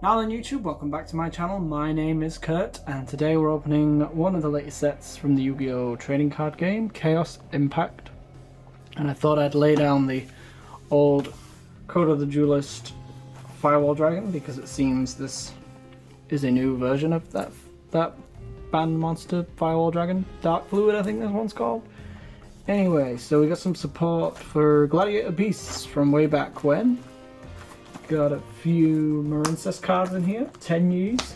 Now then YouTube, welcome back to my channel. My name is Kurt and today we're opening one of the latest sets from the Yu-Gi-Oh! Trading card game, Chaos Impact. And I thought I'd lay down the old Code of the Duelist Firewall Dragon because it seems this is a new version of that banned monster Firewall Dragon. Dark Fluid, I think this one's called. Anyway, so we got some support for Gladiator Beasts from way back when. Got a few Marincess cards in here, 10 Ys,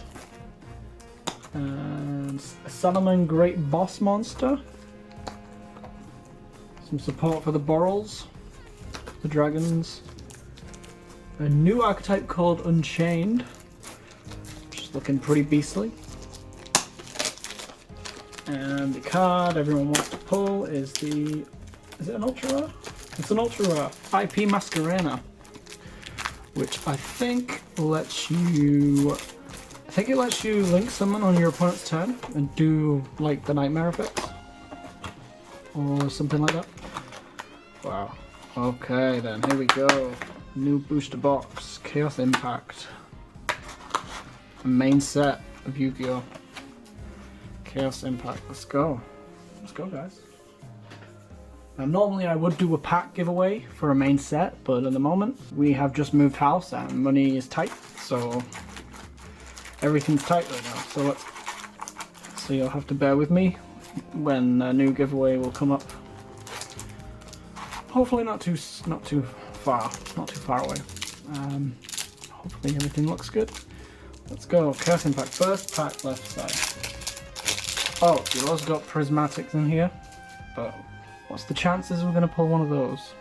and a Solomon Great Boss Monster, some support for the Borrels, the Dragons, a new archetype called Unchained, which is looking pretty beastly, and the card everyone wants to pull is it an Ultra Rare? It's an Ultra Rare, IP Masquerena, which I think lets you, link summon on your opponent's turn and do like the Nightmare effects or something like that. Wow. Okay then, here we go. New booster box, Chaos Impact. A main set of Yu-Gi-Oh! Chaos Impact. Let's go. Let's go, guys. Now, normally I would do a pack giveaway for a main set, but at the moment we have just moved house and money is tight, so everything's tight right now. So you'll have to bear with me when a new giveaway will come up. Hopefully not too far away. Hopefully everything looks good. Let's go. Chaos Impact. First pack, left side. Oh, you've also got prismatics in here, but what's the chances we're going to pull one of those?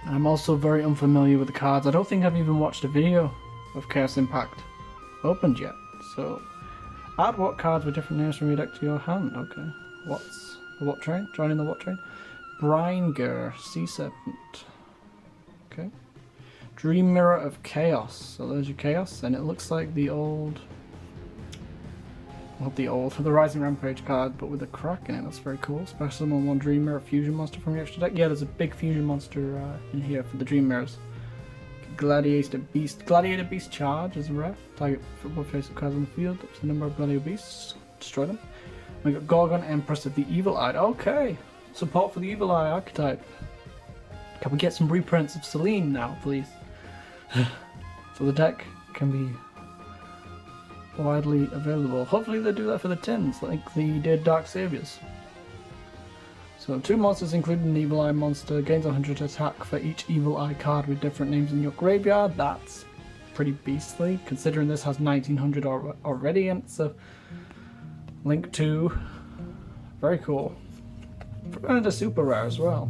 I'm also very unfamiliar with the cards. I don't think I've even watched a video of Chaos Impact opened yet. So, add what cards with different names from your deck to your hand. Okay. What's the what train? Joining the what train? Bringer, Sea Serpent. Okay. Dream Mirror of Chaos. So there's your Chaos, and it looks like the old... Not the old, the Rising Rampage card, but with a crack in it. That's very cool. Special summon one Dream Mirror Fusion Monster from your extra deck. Yeah, there's a big Fusion Monster in here for the Dream Mirrors. Gladiator Beast Charge is a rare. Target football face-up cards on the field. Up to the number of Gladiator Beasts. Destroy them. We got Gorgon, Empress of the Evil Eye. Okay! Support for the Evil Eye archetype. Can we get some reprints of Selene now, please? So the deck can be widely available. Hopefully they do that for the tins, like they did Dark Saviors. So 2 monsters including an Evil Eye monster, gains 100 attack for each Evil Eye card with different names in your graveyard. That's pretty beastly, considering this has 1900 already and it's a link to. Very cool. And a super rare as well.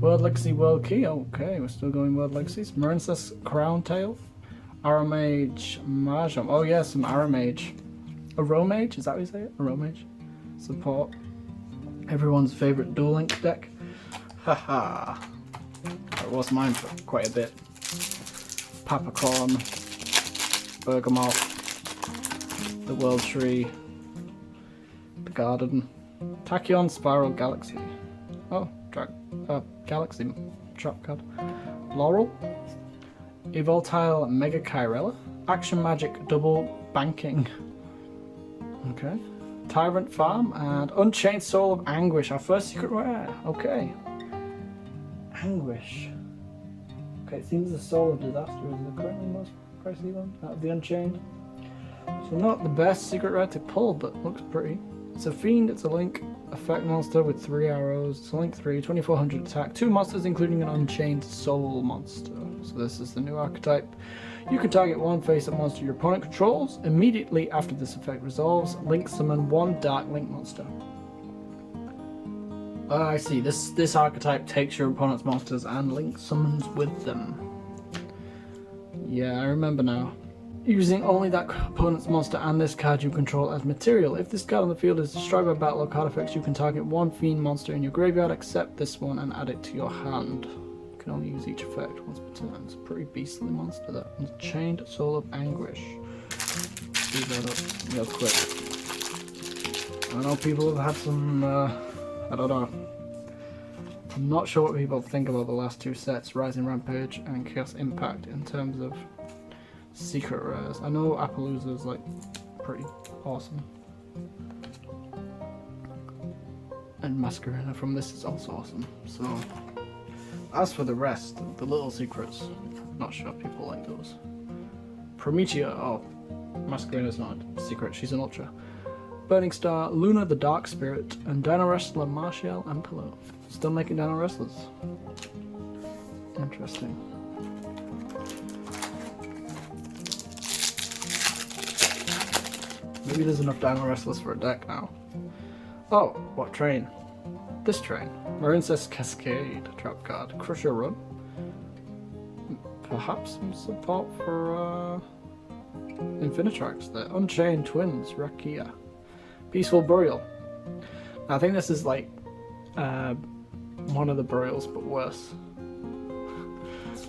World Legacy World Key. Okay, we're still going World Legacies. Marincess Crown Tail. Aramage Mahjong. Oh yeah, some Aramage. Aromage, is that what you say it? Aromage. Support. Everyone's favourite Duel Link deck. Haha. That was mine for quite a bit. Papacorn. Bergamot. The World Tree. The Garden. Tachyon Spiral Galaxy. Oh, Galaxy Trap card. Laurel. Evoltile Mega Chirella. Action Magic Double Banking. Okay. Tyrant Farm and Unchained Soul of Anguish, our first secret rare. Okay. Anguish. Okay, it seems the Soul of Disaster is the currently most pricey one out of the Unchained. So not the best secret rare to pull, but looks pretty. It's a Fiend, it's a Link effect monster with 3 arrows. It's a Link 3, 2400 attack. 2 monsters including an Unchained Soul monster. So this is the new archetype. You can target one face-up monster your opponent controls. Immediately after this effect resolves, Link summon 1 Dark Link monster. I see. This archetype takes your opponent's monsters and Link summons with them. Yeah, I remember now. Using only that opponent's monster and this card you control as material. If this card on the field is destroyed by battle or card effects, you can target 1 Fiend monster in your graveyard, except this one, and add it to your hand. You can only use each effect once per turn. It's a pretty beastly monster, that. Unchained Soul of Anguish. Speed that up real quick. I know people have had some, I don't know. I'm not sure what people think about the last 2 sets, Rising Rampage and Chaos Impact, in terms of secret rares. I know Appaloosa's like pretty awesome. And Masquerena from this is also awesome. So, as for the rest, the little secrets, not sure people like those. Prometea, oh, Masquerena's not a secret, she's an ultra. Burning Star, Luna the Dark Spirit, and Dino Wrestler Martial and Pillow. Still making Dino Wrestlers. Interesting. Maybe there's enough Dino Wrestlers for a deck now. Oh, what train? This train. Marincess Cascade, trap card. Crusher Run. Perhaps some support for Infinitrax there. Unchained Twins, Rakia. Peaceful Burial. I think this is like one of the burials, but worse.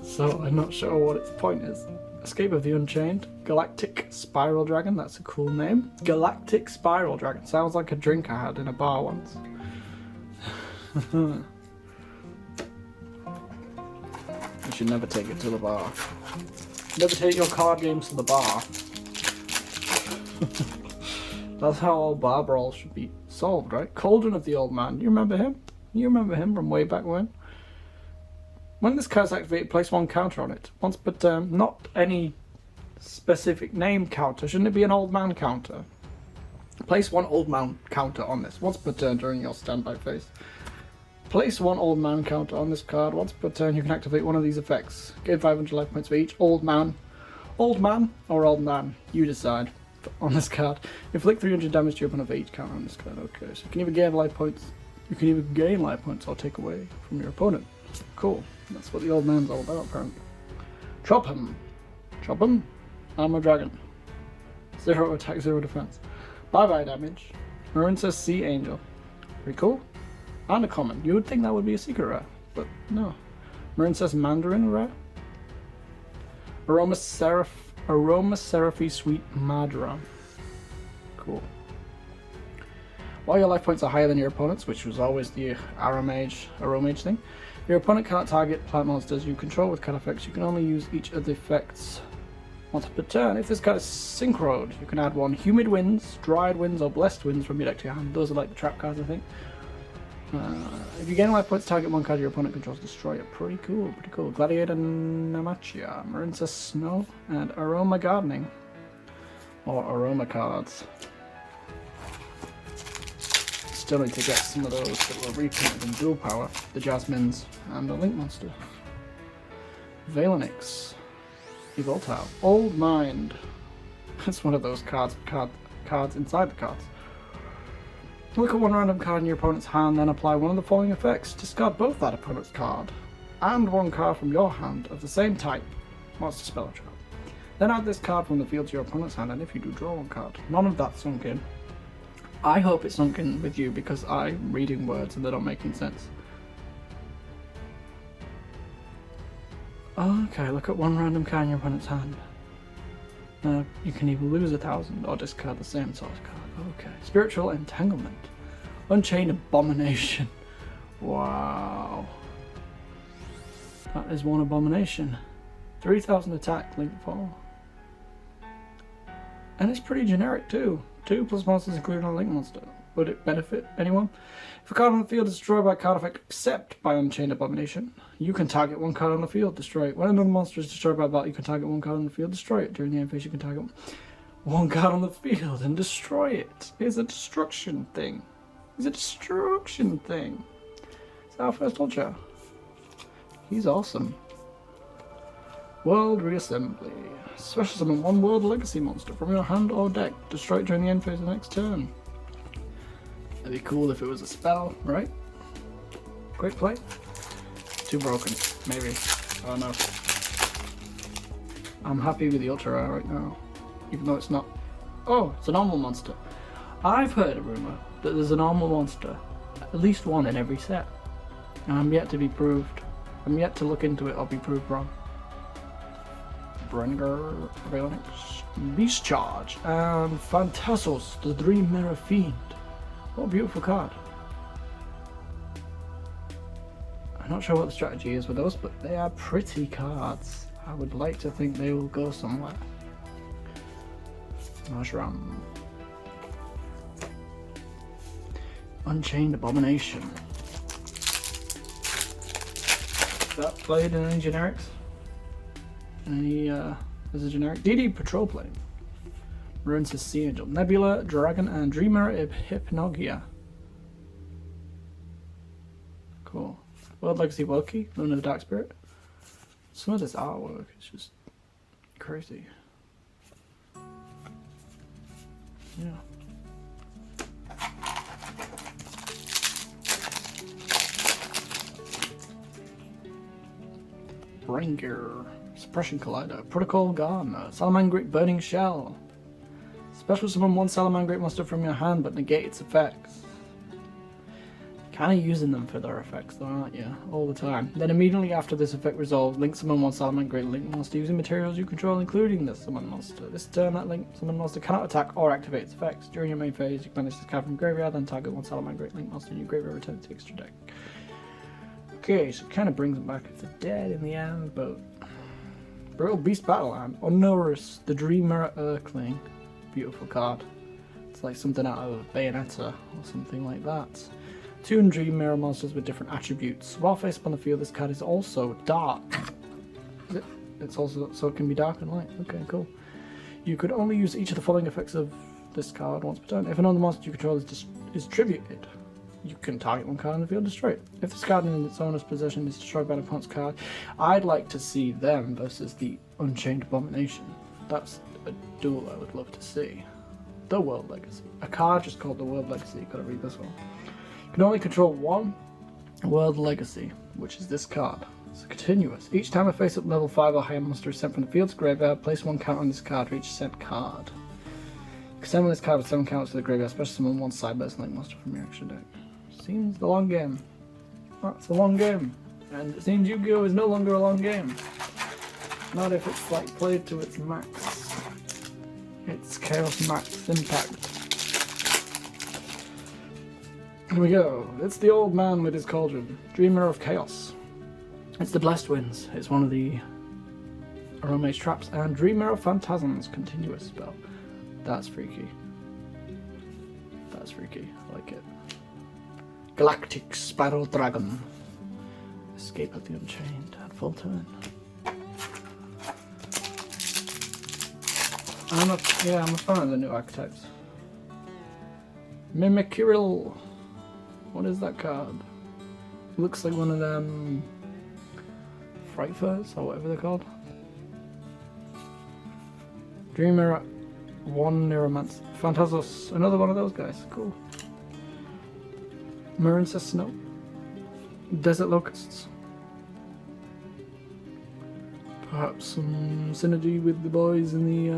So I'm not sure what its point is. Escape of the Unchained. Galactic Spiral Dragon, that's a cool name. Galactic Spiral Dragon. Sounds like a drink I had in a bar once. You should never take it to the bar. Never take your card games to the bar. That's how all bar brawls should be solved, right? Cauldron of the Old Man. You remember him? You remember him from way back when? When this card's activated, place one counter on it. Once per turn, not any specific name counter. Shouldn't it be an old man counter? Place one old man counter on this once per turn during your standby phase. Place one old man counter on this card. Once per turn, you can activate one of these effects. Gain 500 life points for each old man or old man. You decide. On this card, inflict 300 damage to your opponent for each counter on this card. Okay, so you can either gain life points. You can either gain life points or take away from your opponent. Cool. That's what the old man's all about, apparently. Chop him. Chop him. Armor Dragon. 0 attack, 0 defense. Bye-bye damage. Marincess Sea Angel. Pretty cool. And a common. You would think that would be a secret rare, but no. Marincess Mandarin rare. Aromaseraphy Sweet Madra. Cool. While your life points are higher than your opponent's, which was always the Aromage thing, your opponent cannot target plant monsters you control with card effects. You can only use each of the effects once per turn. If this card is synchroed, you can add one Humid Winds, Dried Winds, or Blessed Winds from your deck to your hand. Those are like the trap cards, I think. If you gain life points, target one card your opponent controls, destroy it. Pretty cool, pretty cool. Gladiator Namachia, Marincess Snow, and Aroma Gardening. Or Aroma cards. Still need to get some of those that were reprinted in dual power. The Jasmines and the Link Monster. Valenix. Evoltile. Old Mind. It's one of those cards inside the cards. Look at one random card in your opponent's hand, then apply one of the following effects. Discard both that opponent's card and one card from your hand of the same type. Monster Spell Trap. Then add this card from the field to your opponent's hand, and if you do, draw one card. None of that sunk in. I hope it's sunk in with you because I'm reading words and they're not making sense. Okay, look at one random card in your opponent's hand. You can either lose 1,000 or discard the same source card. Okay. Spiritual Entanglement. Unchained Abomination. Wow. That is one abomination. 3,000 attack, link fall. And it's pretty generic too. 2+ monsters including a link monster. Would it benefit anyone? If a card on the field is destroyed by a card effect except by Unchained Abomination, you can target one card on the field, destroy it. When another monster is destroyed by a battle, you can target one card on the field, destroy it. During the end phase, you can target one card on the field and destroy it. It's a destruction thing. It's a destruction thing. It's our first ultra. He's awesome. World Reassembly. Special summon one World Legacy monster from your hand or deck. Destroy it during the end phase of the next turn. That'd be cool if it was a spell, right? Quick play. Too broken, maybe. I don't know. I'm happy with the ultra rare right now. Even though it's not... Oh, it's a normal monster. I've heard a rumour that there's a normal monster. At least one in every set. And I'm yet to be proved. I'm yet to look into it or be proved wrong. Brengar, Valenix, Beast Charge, and Phantasos, the Dream Mirror Fiend. What a beautiful card. I'm not sure what the strategy is with those, but they are pretty cards. I would like to think they will go somewhere. Mushroom. Unchained Abomination. Is that played in any generics? Any, as a generic? DD Patrol Plane. Ruins the Sea Angel. Nebula, Dragon, and Dreamer Hypnogia. Cool. World Legacy Woki, Luna the Dark Spirit. Some of this artwork is just crazy. Yeah. Brain Gear. Suppression Collider. Protocol Gardner. Salamangreat Burning Shell. Special summon one Salamangreat monster from your hand but negate its effects. Kinda using them for their effects though, aren't you? All the time. Then immediately after this effect resolves, link summon one Salamangreat link monster using materials you control, including this summon monster. This turn, that link summon monster cannot attack or activate its effects. During your main phase, you can banish this card from graveyard, then target one Salamangreat link monster in your graveyard, return to the extra deck. Okay, so it kind of brings them back if they're dead in the end, but... Brutal Beast Battleland. Onorous, the Dream Mirror Urkling. Beautiful card. It's like something out of Bayonetta or something like that. 2 Dream Mirror monsters with different attributes. While face up on the field, this card is also dark. Is it? It's also, so it can be dark and light. Okay, cool. You could only use each of the following effects of this card once per turn. If another monster you control is tributed, you can target one card on the field and destroy it. If this card in its owner's possession is destroyed by an opponent's card, I'd like to see them versus the Unchained Abomination. That's a duel I would love to see. The World Legacy. A card just called the World Legacy. You gotta read this one. You can only control one World Legacy, which is this card. It's continuous. Each time a face-up level 5 or higher monster is sent from the field to graveyard, place 1 count on this card for each sent card. You can summon this card with 7 counts to the graveyard, especially summon 1 side-burst link monster from your extra deck. Seems the long game. That's a long game. And it seems Yu-Gi-Oh! Is no longer a long game. Not if it's like played to its max. It's Chaos Max Impact. Here we go. It's the old man with his cauldron. Dreamer of Chaos. It's the Blessed Winds. It's one of the Aromage traps. And Dreamer of Phantasms. Continuous spell. That's freaky. That's freaky. I like it. Galactic Spiral Dragon. Escape of the Unchained. At full turn. I'm a fan of the new archetypes. Mimikiril. What is that card? It looks like one of them Fright Furs or whatever they're called. Dreamer 1 Neuromancer. Phantasos. Another one of those guys. Cool. Marinsa Snow. Desert Locusts. Perhaps some synergy with the boys in the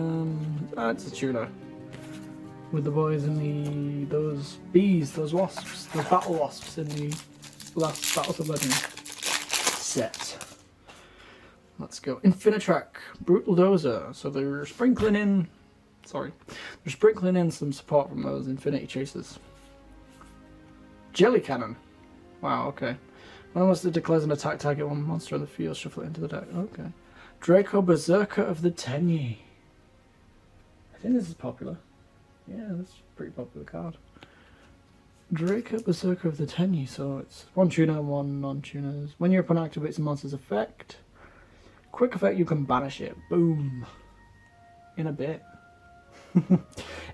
it's a tuner. With the boys in those bees, those wasps, those battle wasps in the last Battles of Legend set. Let's go. Infinitrack, Brutal Dozer. So they're sprinkling in some support from those Infinity Chasers. Jelly Cannon. Wow, okay. When a monster declares an attack, target one monster on the field, shuffle it into the deck. Okay. Draco Berserker of the Tenyi. I think this is popular. Yeah, that's a pretty popular card. Draco Berserker of the Tenyi. So it's 1 tuner and 1 non-tuners. When your opponent activates a monster's effect, quick effect, you can banish it. Boom. In a bit.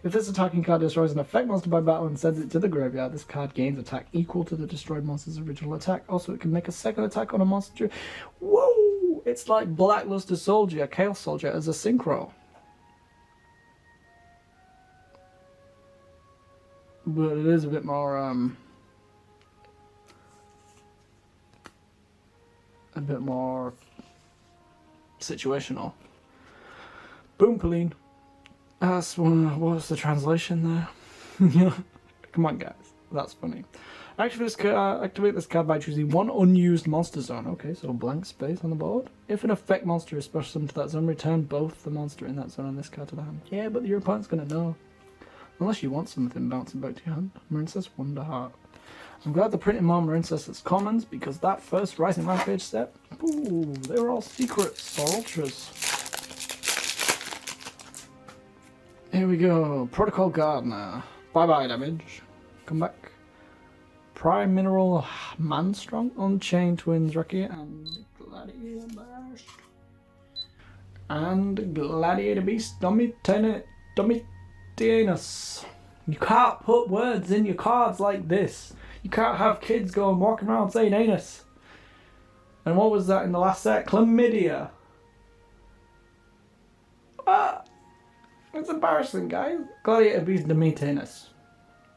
If this attacking card destroys an effect monster by battle and sends it to the graveyard, this card gains attack equal to the destroyed monster's original attack. Also, it can make a second attack on a monster. Whoa! It's like Blackluster Soldier, Chaos Soldier as a synchro. But it is a bit more, situational. Boompoline. What's the translation there? Come on, guys. That's funny. Activate this card by choosing 1 unused monster zone. Okay, so blank space on the board. If an effect monster is special summoned to that zone, return both the monster in that zone and this card to the hand. Yeah, but your opponent's gonna know. Unless you want something bouncing back to your hand. Marincess Wonderheart. I'm glad the printing more insists as commons, because that first Rising Rampage set, ooh, they were all secrets or ultras. Here we go. Protocol Gardner. Bye-bye damage. Come back. Prime Mineral Manstrong, Unchained Twins Rocky, and Gladiator Beasts. And Gladiator Beasts Domitianus. You can't put words in your cards like this. You can't have kids going walking around saying anus. And what was that in the last set? Chlamydia. Ah! It's embarrassing, guys. Gladiator Beasts Domitianus.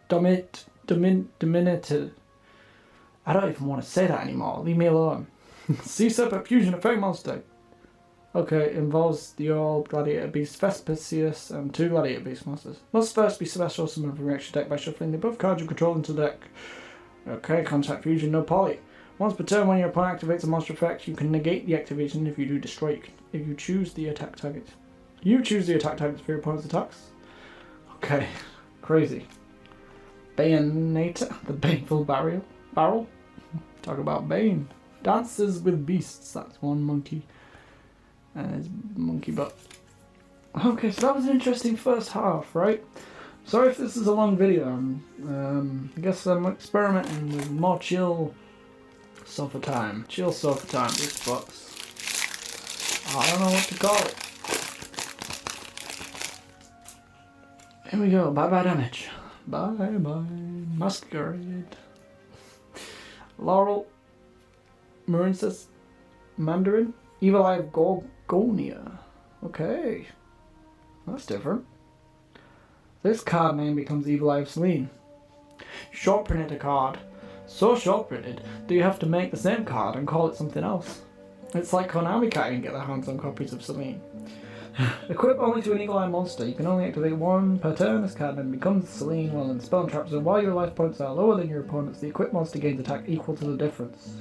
Dominated. I don't even want to say that anymore. Leave me alone. Sea Serpent Fusion Effect Monster. Okay, it involves the old Gladiator Beast Vespasius and 2 Gladiator Beast monsters. Must first be special summoned from your extra deck by shuffling the above cards you control into the deck. Okay, Contact Fusion, no poly. Once per turn, when your opponent activates a monster effect, you can negate the activation. If you do, destroy it. If you choose the attack target. You choose the attack target for your opponent's attacks. Okay, crazy. Bayonator, the Baneful Barrel. Talk about Bane. Dances with Beasts, that's one monkey. And his monkey butt. Okay, so that was an interesting first half, right? Sorry if this is a long video. I guess I'm experimenting with more chill sofa time. Chill sofa time, this box. I don't know what to call it. Here we go, bye-bye damage. Bye-bye Masquerade. Laurel. Marincess. Mandarin. Evil Eye of Gorgonia. Okay. That's different. This card name becomes Evil Eye of Selene. Short printed a card. So short printed that you have to make the same card and call it something else. It's like Konami can't get their hands on copies of Selene. Equip only to an Eagle Eye monster. You can only activate 1 per turn. This card then becomes Selene while in spell and trap zone. While your life points are lower than your opponent's, the equipped monster gains attack equal to the difference.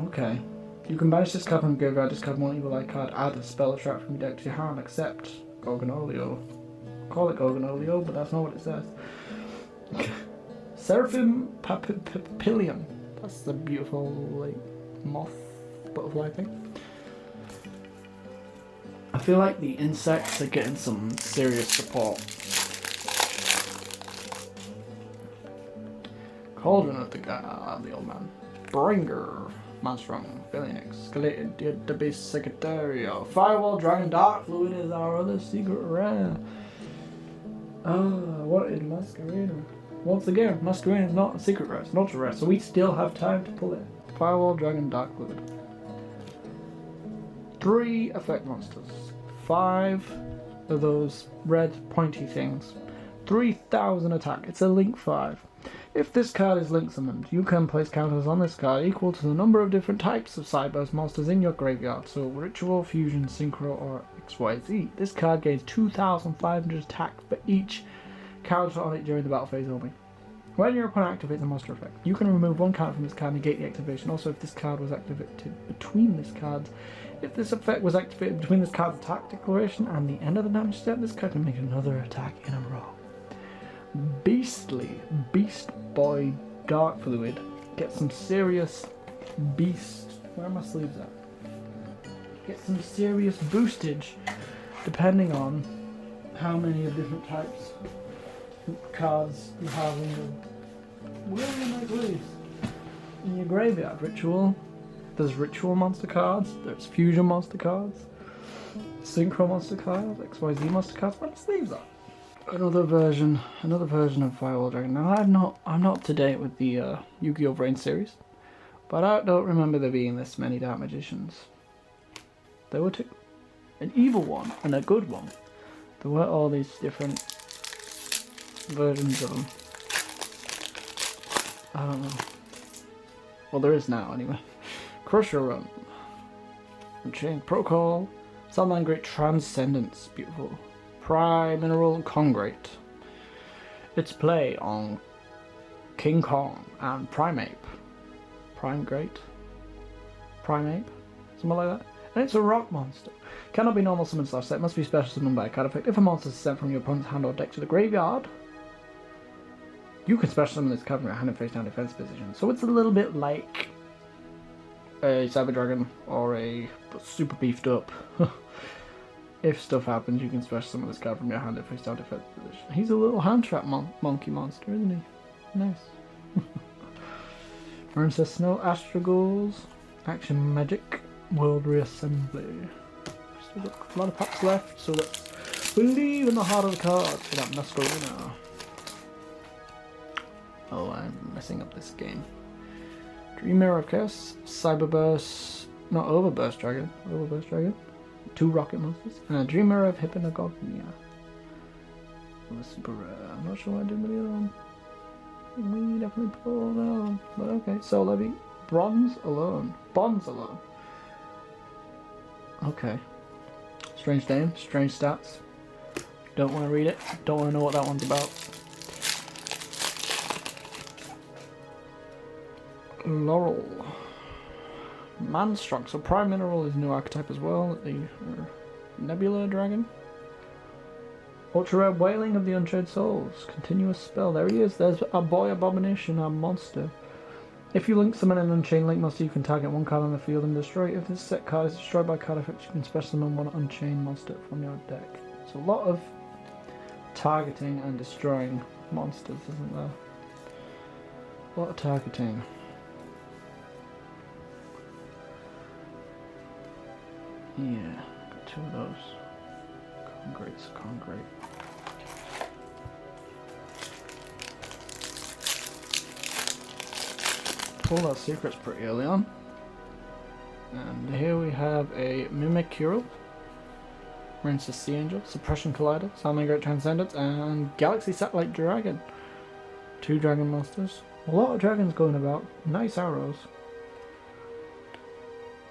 Okay. You can banish this card from your graveyard, discard 1 Evil Eye card, add a spell or trap from your deck to your hand, except Gorgonolio. Call it Gorgonolio, but that's not what it says. Seraphim Papillion. That's the beautiful, like, moth butterfly thing. I feel like the insects are getting some serious support. Cauldron of the old man. Bringer. Manstrong. Phoenix. Gladiator Beasts Secretario. Firewall Dragon Dark Fluid is our other secret rare. What is Masquerade? Once again, Masquerade is not a secret rare, it's an ultra rare, so we still have time to pull it. Firewall Dragon Dark Fluid. 3 effect monsters. 5 of those red pointy things. 3,000 attack. It's a Link 5. If this card is Link summoned, you can place counters on this card equal to the number of different types of Cyberse monsters in your graveyard. So Ritual, Fusion, Synchro, or XYZ. This card gains 2,500 attack for each counter on it during the battle phase only. When your opponent activates a monster effect, you can remove 1 card from this card and negate the activation. Also, if this card was activated between this card's, if this effect was activated between this card's attack declaration and the end of the damage step, this card can make another attack in a row. Beastly Beast Boy Dark Fluid. Get some serious beast. Where are my sleeves at? Get some serious boostage depending on how many of different types of cards you have in your. Where are my sleeves? In your graveyard. Ritual. There's Ritual monster cards. There's Fusion monster cards. Synchro monster cards. XYZ monster cards. Where are my sleeves at? Another version of Firewall Dragon. Now I'm not up to date with the Yu-Gi-Oh! Brain series, but I don't remember there being this many Dark Magicians. There were 2. An evil one and a good one. There were all these different versions of them. I don't know. Well, there is now anyway. Crusher Run. Unchained Protocol. Sunline Great Transcendence. Beautiful. Prime Mineral Congrate. Its play on King Kong and Primeape. Primegrate? Primeape? Something like that. And it's a rock monster. Cannot be normal summon / set, must be special summoned by a card effect. If a monster is sent from your opponent's hand or deck to the graveyard, You can special summon this card from your hand in face down defense position. So it's a little bit like a Cyber Dragon or a super beefed up. If stuff happens, you can special summon this card from your hand in face down defense position. He's a little hand trap monkey monster, isn't he? Nice. Princess Snow, Astrogals, Action Magic, World Reassembly. Still got a lot of packs left, so let's believe in the heart of the cards for that Masquerina. Oh, I'm messing up this game. Dream Mirror of Chaos, Cyberburst, not Overburst Dragon, 2 Rocket Monsters, and Dream Mirror of Hypnagogia. Super rare. I'm not sure what I did with the other one. We definitely pulled that one, but okay. Soul Levy, Bonds alone. Okay. Strange name, strange stats. Don't want to read it. Don't want to know what that one's about. Laurel. Manstrong. So Prime Mineral is a new archetype as well. The Nebula Dragon. Ultra Rare Wailing of the Unshared Souls. Continuous spell. There he is. There's our boy Abomination, our monster. If you link summon an Unchained Link monster, you can target one card on the field and destroy it. If this set card is destroyed by card effect, you can special summon one Unchained monster from your deck. So a lot of targeting and destroying monsters, isn't there? A lot of targeting. Yeah, got 2 of those. Congrate. Pulled our secrets pretty early on. And here we have a Mimikyu, Princess Sea Angel, Suppression Collider, Salmon Great Transcendence, and Galaxy Satellite Dragon. 2 dragon monsters. A lot of dragons going about. Nice arrows.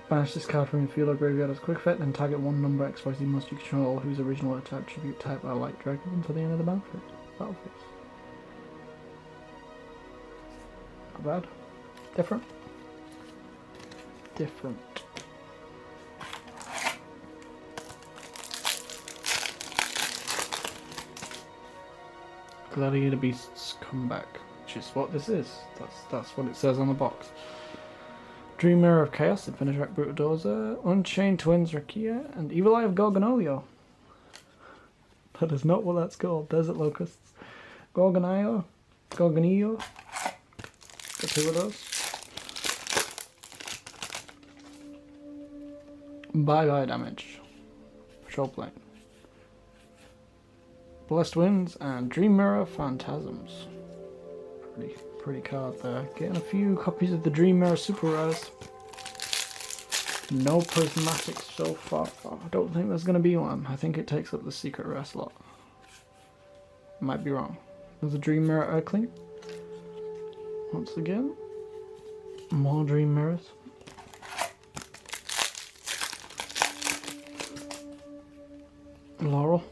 Banish this card from your field or graveyard as quick effect, then target one number XYZ monster you control whose original attribute type are like dragon until the end of the battle phase. Not bad. Different. Gladiator Beasts come back, which is what this is. That's what it says on the box. Dream Mirror of Chaos, Infinite Rack Brutal Dozer, Unchained Twins Rakia, and Evil Eye of Gorgonolio. That is not what that's called. Desert Locusts. Gorgonillo. Got 2 of those. Bye damage. Patrol Plane. Blessed Winds and Dream Mirror Phantasms. Pretty card there. Getting a few copies of the Dream Mirror Super Rares. No prismatics so far. I don't think there's going to be one. I think it takes up the secret rare slot. Might be wrong. There's a Dream Mirror Earthling. Once again. More Dream Mirrors. Laurel.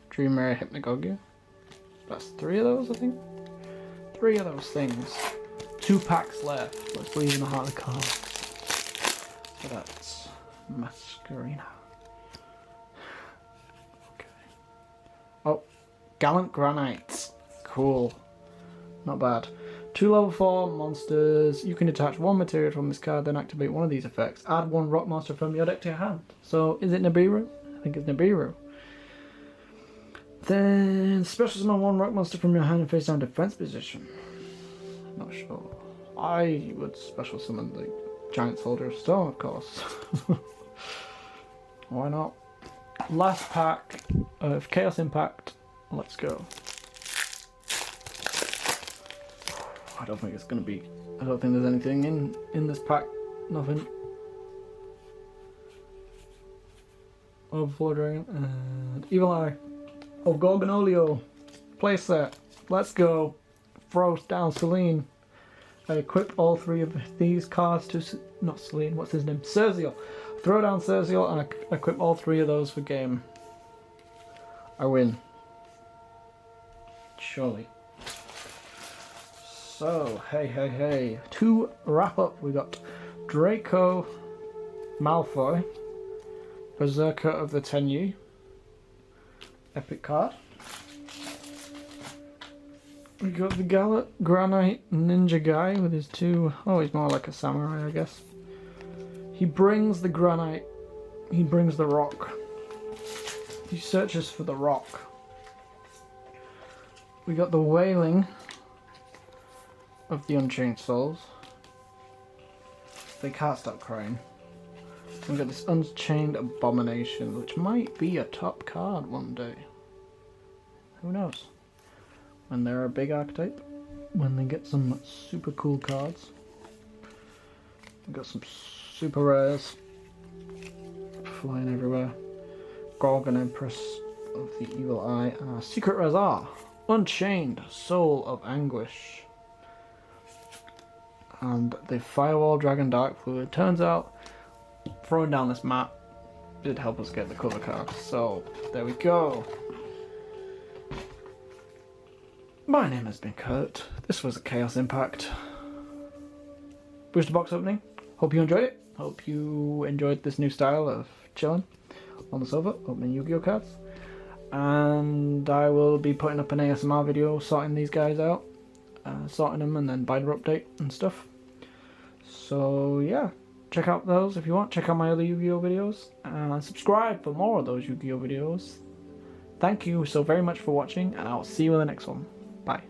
Dream Mirror Hypnagogia. That's 3 of those, I think. 3 of those things. 2 packs left. Let's believe in the heart of the card. So that's Masquerina. Okay. Oh, Gallant Granites. Cool. Not bad. 2 level 4 monsters. You can detach 1 material from this card, then activate one of these effects. Add 1 rock monster from your deck to your hand. So, is it Nibiru? I think it's Nibiru. Then special summon 1 rock monster from your hand and face down defense position. Not sure. I would special summon the Giant Soldier of Stone, of course. Why not? Last pack of Chaos Impact. Let's go. I don't think it's gonna be. I don't think there's anything in this pack. Nothing. Overflow Dragon and Evil Eye of Gorgonolio. Playset. Let's go. Throw down Celine. I equip all 3 of these cards to not Celine. What's his name? Serziel. Throw down Serziel and I equip all 3 of those for game. I win. Surely. So, hey. To wrap up, we got Draco Malfoy, Berserker of the Tenyu, epic card. We got the gallant granite ninja guy with his two... Oh, he's more like a samurai, I guess. He brings the granite. He brings the rock. He searches for the rock. We got the wailing of the unchained souls. They can't stop crying. We got this unchained abomination, which might be a top card one day. Who knows? When they're a big archetype, when they get some super cool cards. We got some super rares flying everywhere. Gorgon Empress of the Evil Eye. Secret rares are Unchained Soul of Anguish. And the Firewall Dragon Dark Fluid. Turns out, throwing down this map did help us get the cover cards. So, there we go. My name has been Kurt. This was a Chaos Impact booster box opening. Hope you enjoyed it. Hope you enjoyed this new style of chilling on the sofa, opening Yu-Gi-Oh cards. And I will be putting up an ASMR video sorting these guys out, sorting them, and then binder update and stuff. So yeah, check out those if you want. Check out my other Yu-Gi-Oh videos and subscribe for more of those Yu-Gi-Oh videos. Thank you so very much for watching, and I'll see you in the next one. Bye.